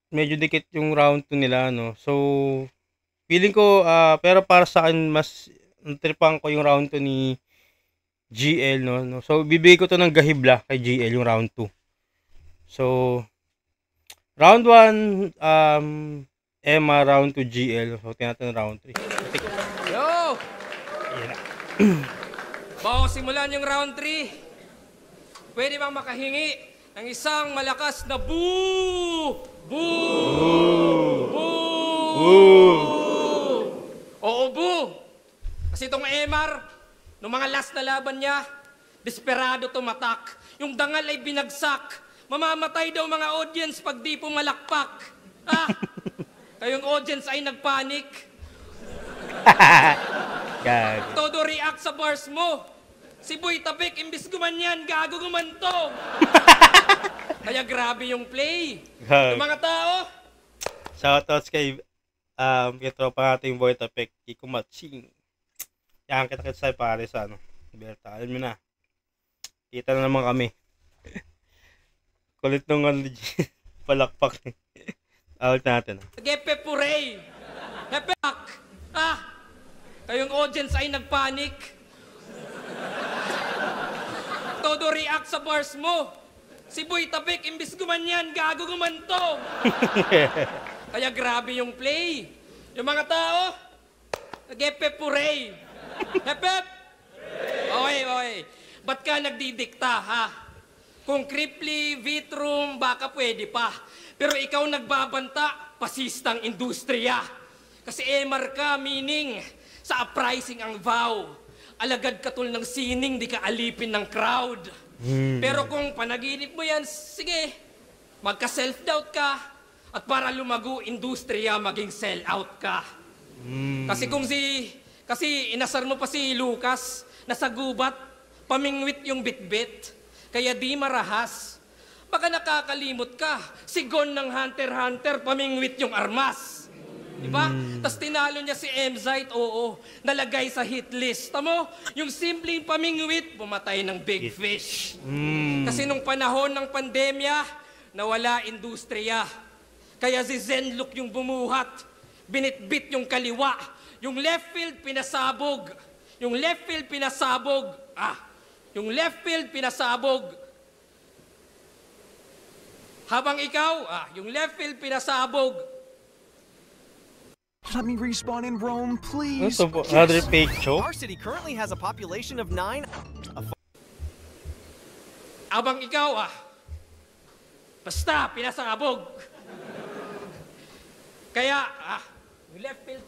Medyo dikit yung round 2 nila, no? So, feeling ko, pero para sa akin, mas natripan ko yung round 2 ni GL, no? So, bibigay ko to ng gahibla kay GL yung round 2. So, round 1, Emma, round 2, GL. So, tinatin round 3. Yo! Yan na. Bago simulan yung round 3, pwede bang makahingi ng isang malakas na boo! Boo! Boo! Oo, boo! Kasi itong Emar, nung mga last na laban niya, desperado tumatak. Yung dangal ay binagsak. Mamamatay daw mga audience pag di pumalakpak. Kayong audience ay nagpanik. Gag. Todo react sa bars mo. Si Boy Tapik, imbis gumanyan, gago gumanto. Kaya grabe yung play. Yung mga tao. Shoutouts kay tropa natin yung Boy Tapik, Kiko Matching. Yan, kita sa pare sa Berta. Alam mo na. Kita na naman kami. Kulit nung palakpak. Out natin. Gepe Puray. Hepek. Kayong audience ay nagpanik. Todo react sa bars mo. Si Boy Tapik, imbis gumanyan, gago gumanto. Kaya grabe yung play. Yung mga tao, Gepe Puray. Hepep. Okay. Ba't ka nagdidikta, ha? Kung Cripply, Vitrum, baka pwede pa. Pero ikaw nagbabanta, pasistang industriya. Kasi MR ka, meaning, sa uprising ang vow. Alagad ka tul ng sining, di ka alipin ng crowd. Pero kung panaginip mo yan, sige, magka-self-doubt ka. At para lumago, industriya, maging sell-out ka. Kasi inasar mo pa si Lucas, nasa gubat, pamingwit yung bitbit. Kaya di marahas. Baka nakakalimot ka. Si Gon ng Hunter x Hunter, pamingwit yung armas. Diba? Tapos tinalo niya si Emzite, oo, nalagay sa hit list. Tamo, yung simpleng pamingwit, pumatay ng big fish. Kasi nung panahon ng pandemya, nawala industriya. Kaya si Zenlook yung bumuhat, binitbit yung kaliwa, yung left field pinasabog. Yung left field pinasabog. Yung left field pinasabog. Habang ikaw, yung left field pinasabog. Let me respawn in Rome, please. Another fake choke. Our city currently has a population of 9. Habang ikaw, basta pinasabog. Kaya, yung left field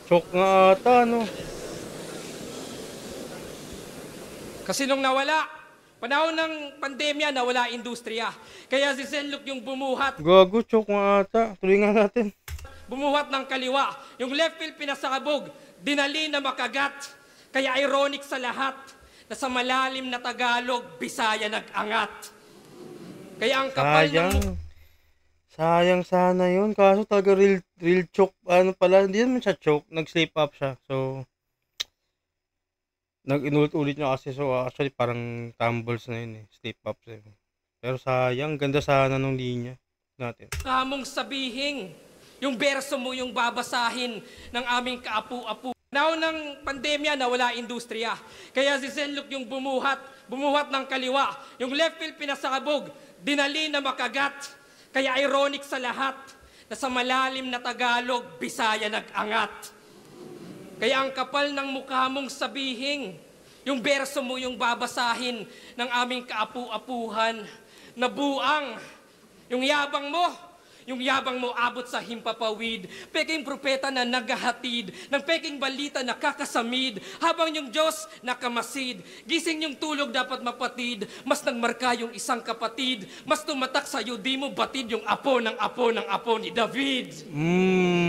Choke nga ata, no? Kasi nung nawala, panahon ng pandemya, nawala industriya. Kaya si Zenlook yung bumuhat. Gago, choke nga ata. Tuloy nga natin. Bumuhat ng kaliwa. Yung left field pinasabog, dinali na makagat. Kaya ironic sa lahat na sa malalim na Tagalog, Bisaya nag-angat. Kaya ang kapal Sayang sana yun. Kaso taga real choke. Hindi naman siya choke. Nag-slip up siya. So, nag-inulit-ulit niya kasi. So, actually, parang tumbles na yun eh. Slip up siya. Pero sayang. Ganda sana nung linya natin. Kamong sabihin, yung berso mo yung babasahin ng aming kaapu-apu. Now ng pandemya, nawala industriya. Kaya si Zenlook yung bumuhat ng kaliwa. Yung left field pinasabog, dinali na makagat. Kaya ironic sa lahat na sa malalim na Tagalog, Bisaya nag-angat. Kaya ang kapal ng mukha mong sabihin, yung berso mo yung babasahin ng aming kaapu-apuhan, na buang, yung yabang mo abot sa himpapawid, peking propeta na naghahatid, ng peking balita na kakasamid, habang yung Diyos nakamasid, gising yung tulog dapat mapatid, mas nagmarka yung isang kapatid, mas tumatak sa'yo, di mo batid yung apo ng apo ni David.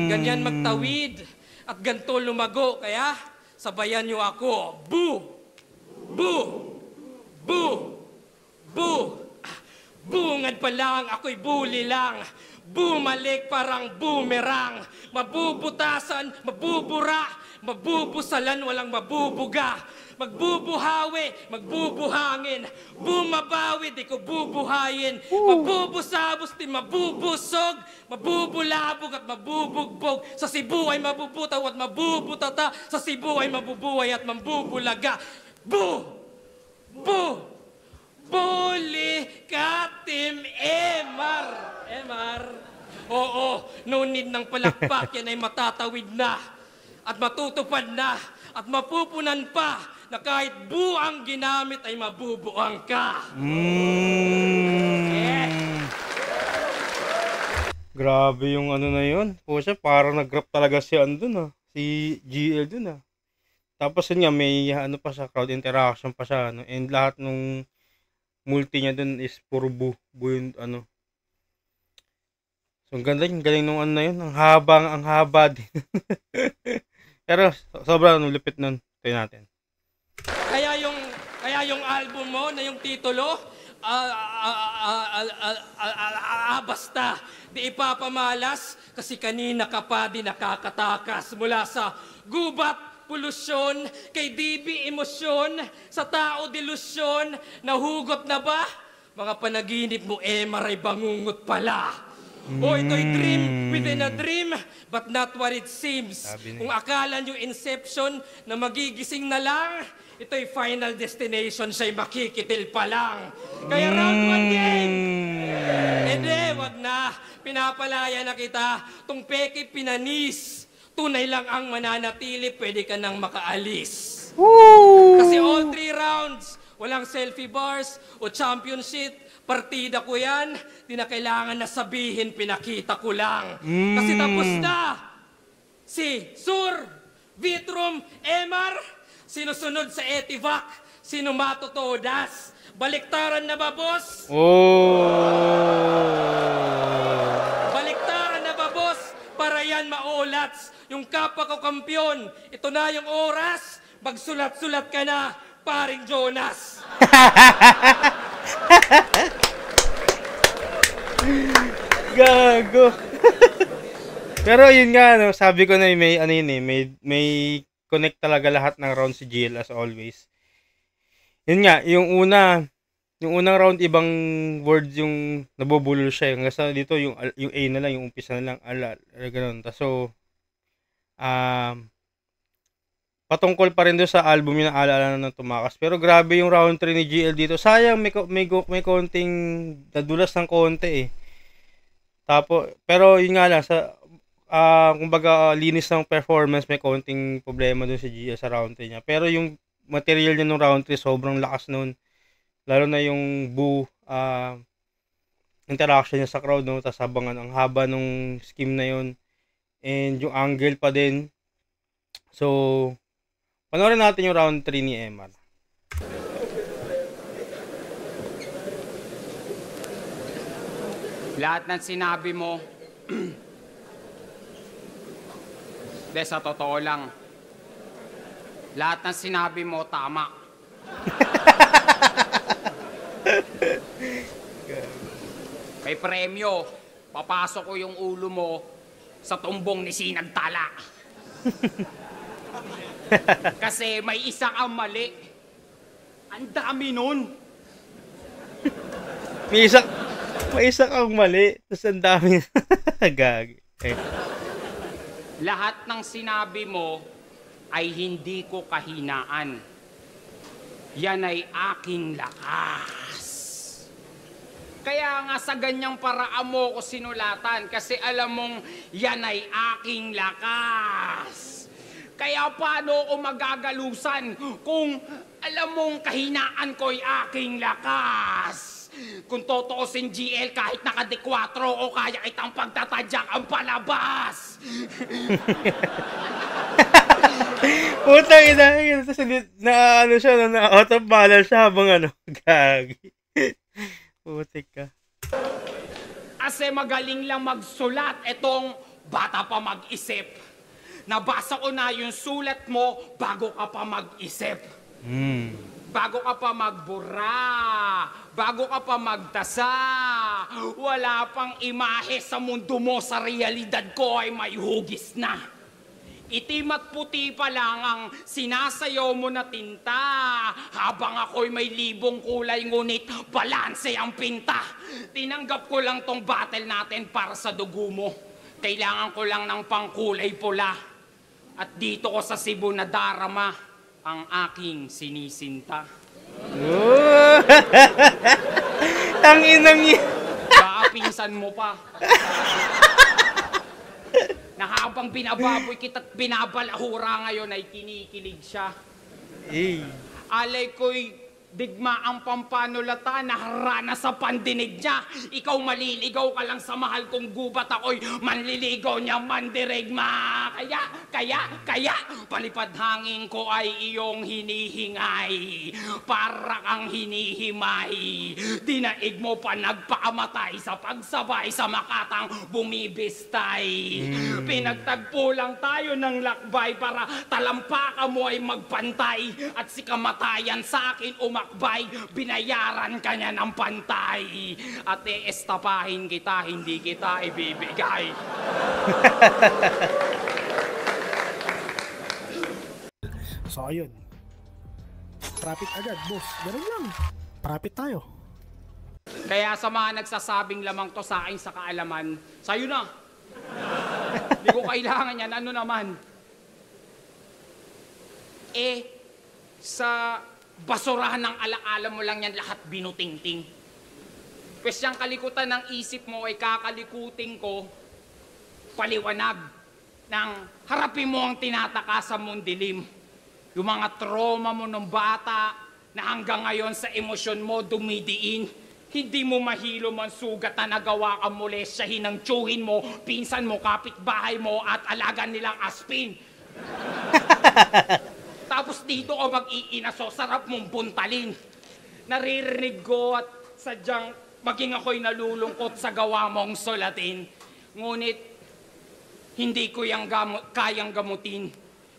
Ganyan magtawid, at ganto lumago, kaya sabayan nyo ako. Boo! Boo! Boo! Boo! Bungad pa lang, ako'y bully lang. Bumalik parang boomerang. Mabubutasan, mabubura, mabubusalan, walang mabubuga. Magbubuhawi, magbubuhangin. Bumabawi, di ko bubuhayin. Mabubusabos, di mabubusog. Mabubulabog at mabubugbog. Sa Cebu ay mabubutaw at mabubutata. Sa Cebu ay mabubuhay at mambubulaga. Bu! Bu! Bully ka, Team Emar! Emar? Oo, no need ng palakpak, yan ay matatawid na. At matutupad na. At mapupunan pa na kahit buang ginamit ay mabubuang ka. Grabe yung ano na yun. Po siya, parang nag-rap talaga si andun si GL dun Tapos yun nga, may ano pa siya, crowd interaction pa siya. And lahat nung multi niya dun is puro bu yung ano. So ang galing nung ano na yun. Ang haba din. Pero sobrang lupit nun. Ito natin. Kaya yung album mo na yung titulo, basta di ipapamalas kasi kanina ka pa di nakakatakas mula sa gubat, polusyon, kay DB emosyon, sa tao delusyon, nahugot na ba? Mga panaginip mo, maray bangungot pala. O ito'y dream within a dream, but not what it seems. Kung akala nyo inception na magigising na lang, ito'y final destination, siya'y makikitil pa lang. Kaya round 1 game! Hindi, wag na. Pinapalaya na kita. Tung peke pinanis. Tunay lang ang mananatili, pwede ka nang makaalis. Kasi all 3 rounds, walang selfie bars o championship. Partida ko yan, di na kailangan na sabihin, pinakita ko lang. Kasi tapos na. Si Sur, Vitrum, Emar, sinusunod sa Etivac, sino matutodas. Baliktaran na ba, boss? Baliktaran na ba, boss? Para yan maulats. Yung kapwa ko kampyon, ito na yung oras. Magsulat-sulat ka na, paring Jonas. Gago. Pero yun nga, sabi ko na may ano yun may connect talaga lahat ng round si GL as always. Yun nga, yung unang round ibang words yung nabubulol siya. Hanggang sa dito yung A na lang, yung umpisa na lang, ganun. So patungkol pa rin doon sa album yung naalala na tumakas. Pero grabe yung round 3 ni GL dito. Sayang may konting nadulas ng konti pero yun nga lang kumbaga linis ng performance, may konting problema doon si GL sa round 3 niya. Pero yung material niya nung round 3 sobrang lakas noon. Lalo na yung interaction niya sa crowd, no? Tapos habang ang haba nung scheme na yun. And yung angle pa din. So panoorin natin yung round 3 ni Emar. Lahat ng sinabi mo, sa totoo lang, lahat ng sinabi mo, tama. May premyo, papasok ko yung ulo mo sa tumbong ni Sinagtala. Kasi may isa kang mali. Ang dami nun. May isa kang mali. Tapos ang dami. Gagi. Lahat ng sinabi mo ay hindi ko kahinaan. Yan ay aking lakas. Kaya nga sa ganyang paraan mo ko sinulatan kasi alam mong yan ay aking lakas. Kaya paano ko magagalusan kung alam mong kahinaan ko'y aking lakas? Kung totoosin GL kahit naka-D4 o kaya kitang pagtatadyak ang palabas. Putang ina, na ano siya, na out of balance siya habang gagi. Putik ka. Kasi magaling lang magsulat itong bata pa mag-isip. Nabasa ko na yung sulat mo bago ka pa mag-isip. Bago ka pa magbura, bago ka pa magtasa, wala pang imahe sa mundo mo, sa realidad ko ay may hugis na. Itim at puti pa lang ang sinasayaw mo na tinta, habang ako'y may libong kulay ngunit balanse ang pinta. Tinanggap ko lang tong battle natin para sa dugo mo. Kailangan ko lang ng pangkulay pula. At dito ko sa Cebu na darama ang aking sinisinta. Ang inang yun. Kaapinsan mo pa. Na habang binababoy kita't binabalahura ngayon ay kinikilig siya. Alay ko'y digma ang pampanulata na harana sa pandinig niya. Ikaw maliligaw ka lang sa mahal kong gubat, ako'y manliligaw niya mandirigma. Kaya, palipad hangin ko ay iyong hinihingay. Para kang hinihimay. Dinaig mo pa nagpakamatay sa pagsabay sa makatang bumibistay. Pinagtagpo lang tayo ng lakbay para talampakan mo ay magpantay. At si kamatayan sa akin umakbay, binayaran ka niya ng pantay. At estapahin kita, hindi kita ibibigay. So ayun, profit agad boss, ganun lang, profit tayo. Kaya sa mga nagsasabing lamang to sa akin sa kaalaman, sa'yo na. Hindi ko kailangan yan, ano naman. Sa basurahan ng alaala mo lang yan lahat binutingting. Pwes yung kalikutan ng isip mo ay kakalikuting ko, paliwanag ng harapin mo ang tinataka sa mong dilim. Yung mga trauma mo ng bata na hanggang ngayon sa emosyon mo dumidiin. Hindi mo mahilo man sugat na nagawa kang molesyahin ng tsuhin mo, pinsan mo, kapitbahay mo at alagan nilang aspin. Tapos dito ko mag-iinaso, sarap mong buntalin. Naririnig ko at sadyang maging ako'y nalulungkot sa gawa mong sulatin. Ngunit hindi ko yung kayang gamutin.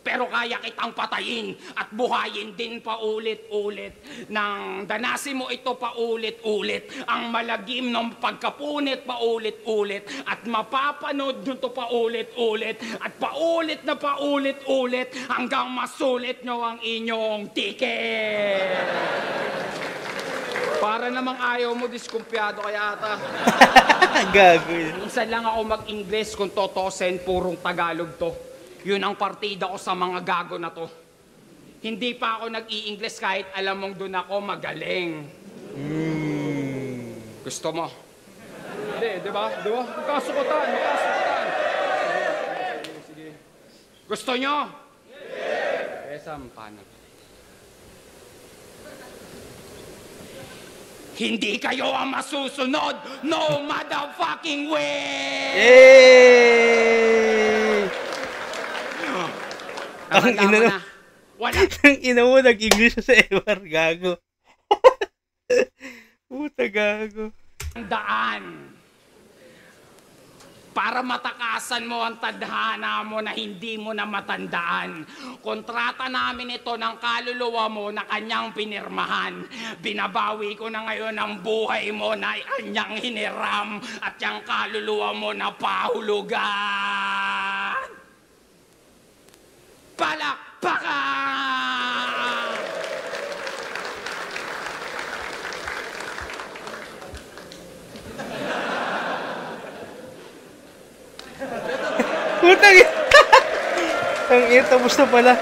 Pero kaya kitang patayin at buhayin din paulit-ulit. Nang danasin mo ito paulit-ulit, ang malagim ng pagkapunit paulit-ulit, at mapapanood nyo ito paulit-ulit, at paulit-ulit, hanggang masulit nyo ang inyong ticket. Para namang ayaw mo, diskumpiyado kaya ata. Gago yun. Minsan lang ako mag-Ingles, kung totosin, purong Tagalog to. Yun ang partida ko sa mga gago na to. Hindi pa ako nag-i-Ingles kahit alam mong doon ako magaling. Gusto mo? Hindi, di ba? Di ba? Magkasukotan. Sige. Gusto nyo? Sampana. Hindi kayo ang masusunod. No motherfucking way! Ang ina mo. Wala. Ang ina mo, nag-English sa Evar, gago. Puta, gago. Ang daan. Para matakasan mo ang tadhana mo na hindi mo na matandaan. Kontrata namin ito ng kaluluwa mo na kanyang pinirmahan. Binabawi ko na ngayon ang buhay mo na kanyang hiniram at yung kaluluwa mo na pahulugan. Palakpakan! Putang ina. Ang ina, tapos na pala.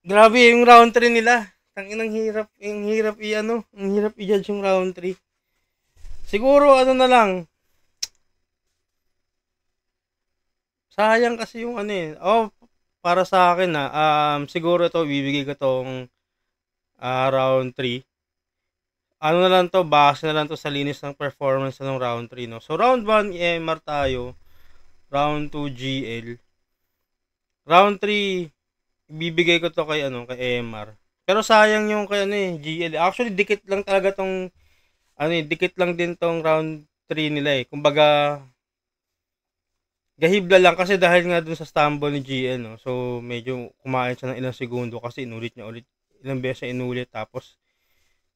Grabe yung round 3 nila. Ang hirap i-judge yung round 3. Siguro ano na lang. Sayang kasi yung para sa akin siguro ito bibigay ko tong round 3. Ano na lang to, base na lang to sa linis ng performance ng round 3, no. So round 1 EMR tayo, round 2 GL. Round 3 bibigay ko to kay EMR. Pero sayang yung kay GL. Actually dikit lang talaga tong dikit lang din tong round 3 nila eh. Kumbaga gahibla lang kasi dahil nga dun sa stumble ni GL, no. So medyo kumain siya ng ilang segundo kasi inulit niya ulit, ilang beses niya inulit, tapos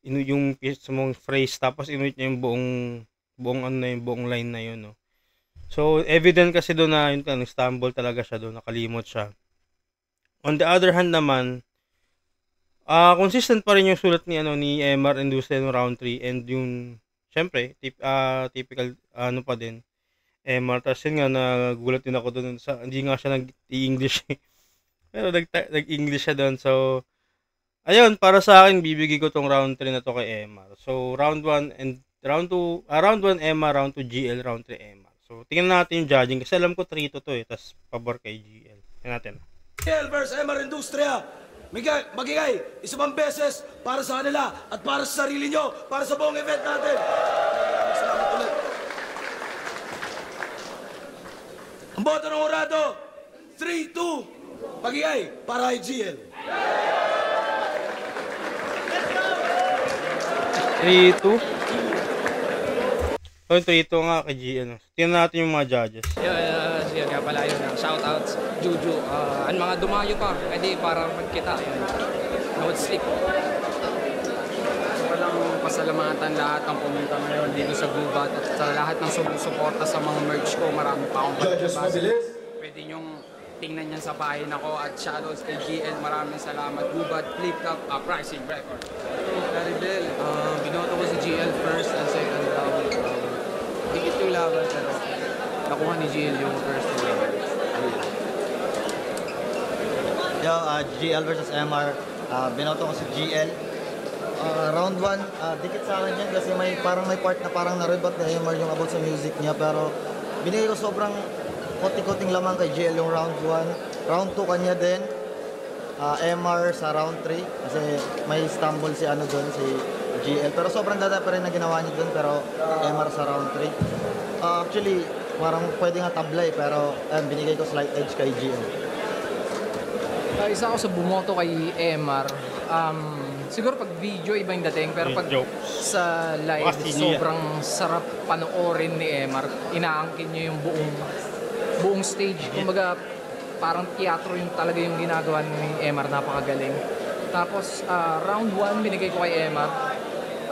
yung mismong phrase, tapos inulit niya yung buong ano na yung buong line na yun, no. So evident kasi doon na yun, stumble talaga siya doon, nakalimot siya. On the other hand naman, consistent pa rin yung sulat ni MR Industria no round 3, and yung syempre typical pa din MR. Tapos yun nga, nagulat din ako doon sa hindi nga siya nag-English pero nag-English siya doon. So ayun, para sa akin bibigay ko tong round 3 na to kay MR. So round 1 and round 2, round 1 MR, round 2 GL, round 3 MR. So tingnan natin yung judging kasi alam ko 3-2 to tapos pabor kay GL. Tingnan natin. GL versus MR Industria. Magigay isa pang beses para sa kanila at para sa sarili nyo, para sa buong event natin. Salamat ulit. Ang boto ng urado, 3-2. Magigay para kay GL. 3-2. So 3-2 nga kay GL. Tingnan natin yung mga judges. Siya nga pala yun. Shoutouts, Juju. Ang mga dumayo pa, edi para magkita. No sleep. Walang pasalamatan lahat ang pumunta ngayon dito sa Gubat at sa lahat ng sumusuporta sa mga merch ko. Marami pa akong pagkabasa. Pwede nyong tingnan yan sa bahay ako at shoutouts kay GL. Maraming salamat. Gubat, Flip Cup, Pricing Record. Claribel, binoto ko si GL first and second round. Higit yung laban pero nakuha ni GL yung first round. Yo, GL versus MR, binoto ko si GL. Round 1, dikit sa akin yan kasi may part na parang na-rebut ni MR yung about sa music niya, pero binigay ko sobrang konti-konting lamang kay GL yung round 1. Round 2 kanya din, MR sa round 3 kasi may stumble si si GL, pero sobrang ganda pa rin na ginawa niya dun, pero MR sa round 3. Actually, parang pwede nga tablay, pero binigay ko slight edge kay GL. Isa ako sa bumoto kay MR. Siguro pag video iba yung dating, pero pag sa live sobrang sarap panoorin ni MR. Inaangkin niya yung buong stage. Kumbaga parang teatro yung talaga yung ginagawa ni MR, napakagaling. Tapos round 1 binigay ko kay MR.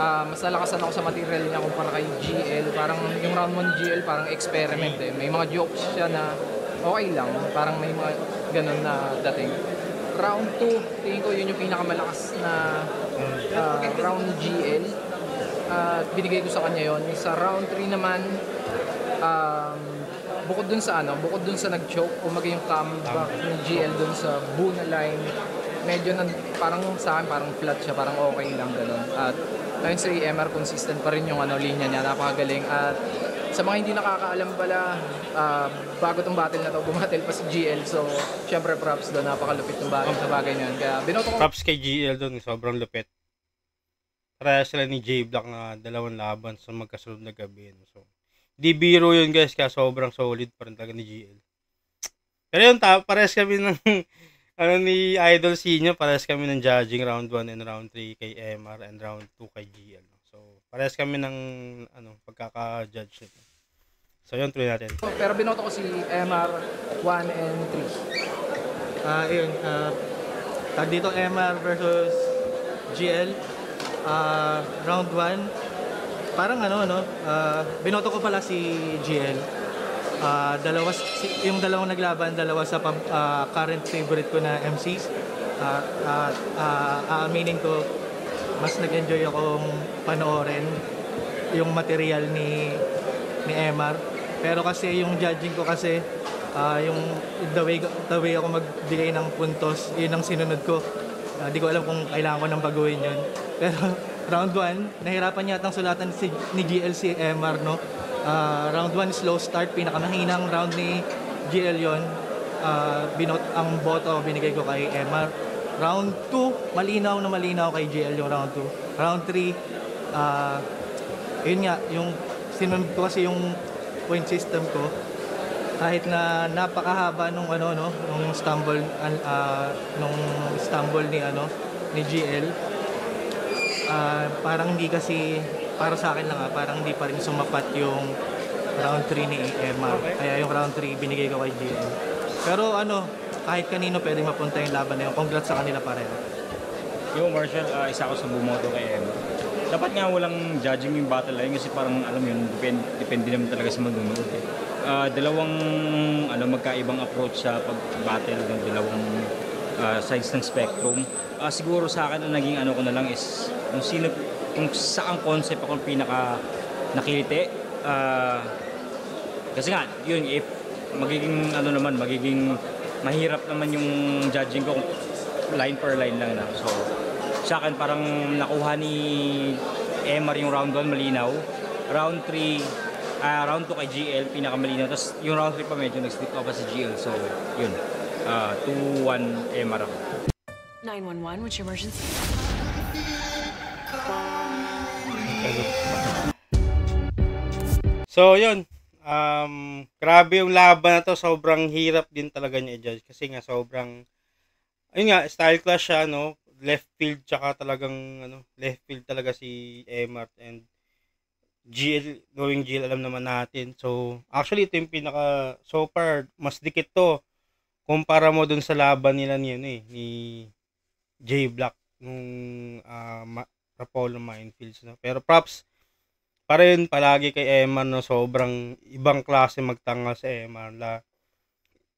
Mas nalakasan ako sa material niya kumpara kay GL. Parang yung round 1 GL parang experiment eh. May mga jokes siya na okay lang, parang may mga ganun na dating. Round 2, tingin ko yun yung pinakamalakas na round GL. Binigay ko sa kanya yon. Sa round 3 naman, bukod dun sa nag-choke, kumaga yung comeback ng GL dun sa Buna line, medyo parang sa akin, parang flat siya, parang okay lang ganun. At ayun si MR, consistent pa rin yung linya niya, napakagaling. At sa mga hindi nakakaalam pala, bago tong battle na to, bumatel pa si GL. So, syempre props doon, napakalupit ng bagay niyan. Kaya binoto ko. Props kay GL doon, sobrang lupit. Para sila ni J Black na dalawang laban sa magkasunod na gabi. So, di biro yun guys, kaya sobrang solid pa rin talaga ni GL. Pero yun, parehas kami ng ni Idol Sinyo, parehas kami ng judging round 1 and round 3 kay MR and round 2 kay GL. So, parehas kami ng pagkaka-judge nito. So, yun, tuloy natin. Pero binoto ko si MR 1 and 3. Tag dito MR versus GL, round 1. Parang binoto ko pala si GL. Yung dalawang naglaban, dalawa sa current favorite ko na MCs. Meaning ko, mas nag-enjoy akong panoorin yung material ni MR. Pero kasi yung judging ko kasi, yung the way ako magbigay ng puntos, yun ang sinunod ko. Di ko alam kung kailangan ko nang baguhin yun. Pero round 1, nahirapan yatang sulatan ni GL si MR, no? Round 1 slow start, pinakamahinang round ni GL yon. Ang boto binigay ko kay MR. Round 2, malinaw kay GL yung round 2. Round 3, yun nga, yung sinunod ko kasi yung point system ko. Kahit na napakahaba nung stumble ni GL, parang hindi kasi para sa akin lang parang hindi pa rin sumapat yung round 3 ni Emma. Kaya yung round 3 binigay ko kay GL. Pero kahit kanino pwedeng mapunta yung laban na yun. Congrats sa kanila pareho. Yung Marshall, isa ako sa bumoto kay Emma. Dapat nga walang judging yung battle line kasi parang alam yun, depende naman talaga sa manunood eh. Dalawang magkaibang approach sa pag-battle ng dalawang sides ng spectrum. Siguro sa akin ang naging ko na lang is kung saang concept ako pinaka nakiliti. Kasi nga, yun, if magiging magiging mahirap naman yung judging ko line per line lang na. So, sa akin parang nakuha ni Emar yung round 1 malinaw. Round 3, round 2 kay GL pinakamalinaw. Tapos yung round 3 pa medyo nag-slip off si GL. So, yun. 2-1 Emar ako. 911, what's your emergency? So, yun. Grabe yung laban na to. Sobrang hirap din talaga niya i-judge. Kasi nga, sobrang ayun nga, style clash siya, no? Left field, tsaka talagang, left field talaga si Emart and GL, going GL, alam naman natin. So, actually, ito yung so far, mas dikit to. Kumpara mo dun sa laban nila ni J Black, nung Rapolo Minefields, no? Pero props, pa rin, palagi kay Emar, no? Sobrang ibang klase magtangal sa Emar.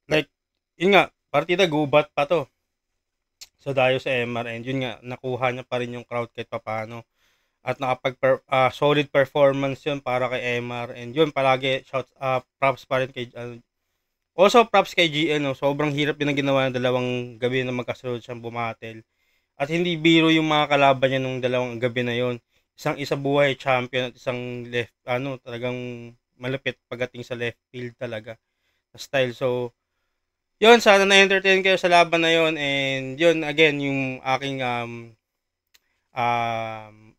Like, yun nga, partida gubat pa to. So dayo sa Emar, and yun nga, nakuha niya pa rin yung crowd kahit papano. At solid performance yun para kay Emar. And yun, palagi, props pa rin kay, also props kay GL, no? Sobrang hirap din ang ginawa ng dalawang gabi na magkasunod siyang bumatel. At hindi biro yung mga kalaban niya nung dalawang gabi na yon. Isa buhay champion at isang left, talagang malapit pagdating sa left field talaga na style. So, yun, sana na-entertain kayo sa laban na yun. And yun, again, yung aking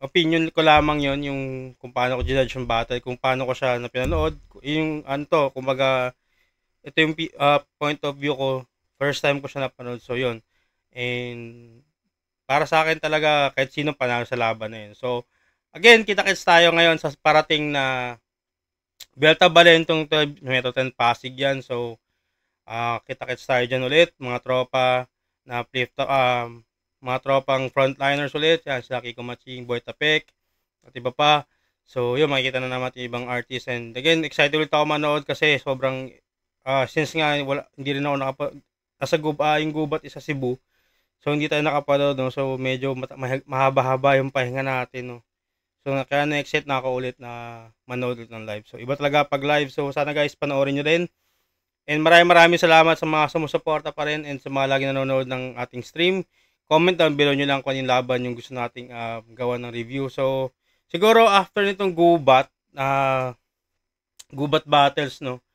opinion ko lamang yun, yung kung paano ko judge yung battle, kung paano ko siya napinanood. Yung kumbaga, ito yung point of view ko, first time ko siya napanood. So, yun. And para sa akin talaga, kahit sino panalo sa laban na yun. So, again, kita-kits tayo ngayon sa parating na Belta Balentong 12 Metro 10 Pasig yan. So, kita-kits tayo dyan ulit, mga tropa na mga tropang frontliners ulit, yan, sila Kiko Maching, Boy Tapek, at iba pa. So, yun, makikita na naman yung ibang artists. And again, excited ulit ako manood kasi sobrang, since nga, hindi rin ako nasa yung gubat isa Cebu. So, hindi tayo nakapanood, no? So, medyo mahaba-haba yung pahinga natin, no? So, kaya na-excite na ako ulit na manood ulit ng live. So, iba talaga pag live. So, sana guys, panoorin nyo rin. And maraming salamat sa mga sumusuporta pa rin and sa mga lagi nanonood ng ating stream. Comment down below nyo lang kung yung laban yung gusto nating gawa ng review. So, siguro after nitong gubat battles, no?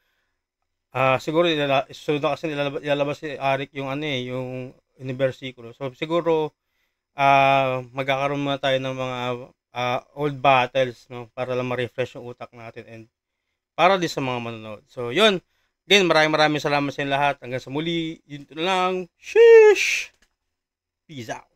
Siguro kasi ilalabas si Arik yung yung Universikulo. So, siguro magkakaroon muna tayo ng mga old battles, no? Para lang ma-refresh yung utak natin and para din sa mga manonood. So, yun. Again, maraming salamat sa inyo lahat. Hanggang sa muli, yun lang. Sheesh! Peace out.